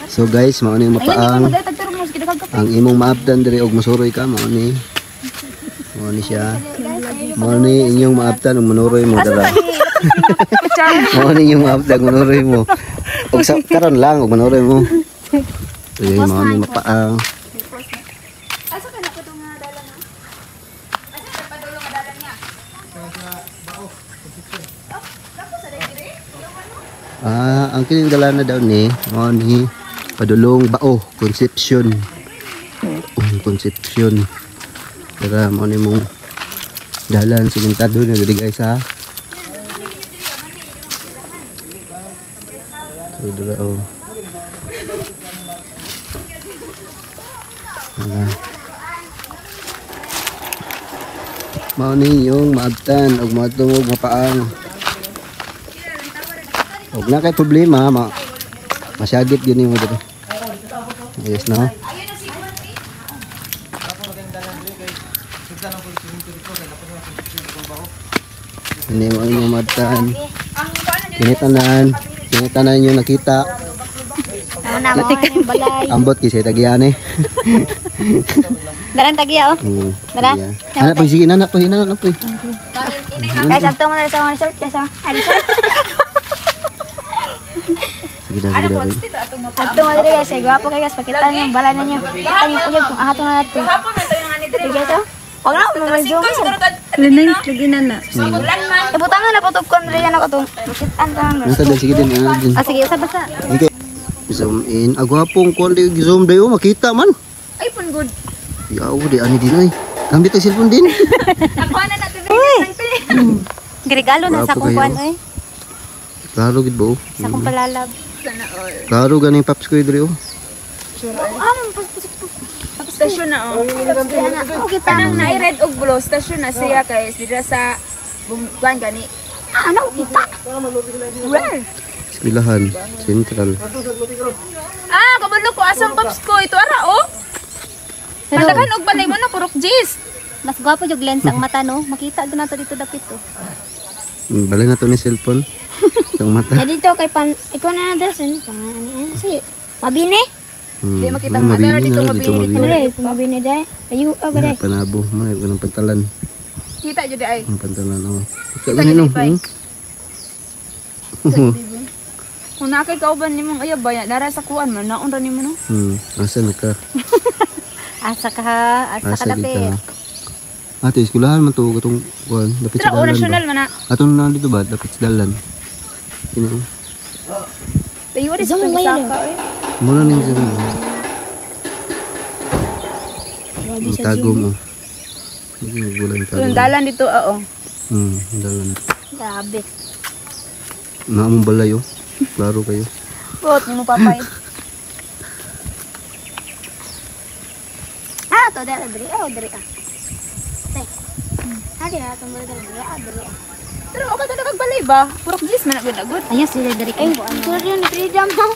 So guys, mao ni mapaang ang imong maabdan diri og masuroy ka mao ni. Mao ni siya. Mao ni inyong maabdan og manuroy mo dara. Mao ni inyong maabdan og manuroy mo. Og sa karon lang og manuroy mo. Ay mao ni mapaang. Asa ka na ko tong dalan na? Asa ka padulong nga dalan niya? Ang kining dalan na daw ni mao ni Padulong Bao Concepcion. Concepcion. Tara mo ni mong dalan simentado na diri guys ha. So dira oh. Mao ni yung maabtan og matungog mapaang. Og na kay problema masyagip yun mo dito. Yes na. Hindi mo yung maabtan. Kinitanan yung nakita. Ambot kasi tagiyan eh. Daran tagya oh. Dara. Anak po sige anak po hinanak po. Kaya sakto mo na sa resort kaysa. Sige na sige na. Ato mo diri guys, gwapo kay guys, pakita niyo balay ninyo. Pakita niyo uyab kung ato na natin. Hapon na to yung ani diri. Sige to. Wag na mo medyo. Lunay, laginan na. Ibutangan na putog kon diri na ko tong. Bukitan ka nga. Nasa din sige din. Ah sige, usa basta. Okay. Zoom in. Agwapong kon di zoom dayo makita man. Ay pun good. Yaw di ani din ay. Gamit ang cellphone din. Nakuha na natin video. Regalo na sa Gwapo kong kayo. kuan oy. Klaro gid ba? Sa kong palalab. Klaro ganing paps ko diri oh. Stasyon na oh. Okay ta. Kanang na red og blue stasyon na siya kay dira sa buwan gani. Ano kita? Where? Eskwelahan Sentral. Ah, kabalo ko asang paps ko ito ara oh. Patakan og balay mo na purok jis. Mas gwapo jud lens ang mata no. Makita gyud nato dito dapit to. Balay na to ni cellphone. Ang mata. Ya dito kay pan ikaw na dasin. Ano si Mabini? Di makita ang mother dito mabili. Ano Mabini dai? Ayu agad. Panabo, may ganang pantalan. Kita jud ay. Ang pantalan oh. Kita Kaya no. jud ay. Kung nakay kauban nimong ayabay, dara sa kuan man naon ra nimo no. Asa na ka? Asa ka Asa dapit. kita. Ate, eskwelahan man to katong kuan, dapat sa Tara o dalan. national man na. Atong na dito ba dapat sa dalan. Kini. Tayo rin sa saka eh. Muna ning sa mo. Ang tago mo. Hindi bulan tago. Yung dalan dito oo. Dalan. Grabe. Naamong balay oh. Klaro kayo. Pot mo papay. To dara diri diri ah. Hadi na to mo diri diri. Pero okay to nagbalay ba? Purok jis man gud. Ayos diri diri. Ay, sorry ni freedom mo.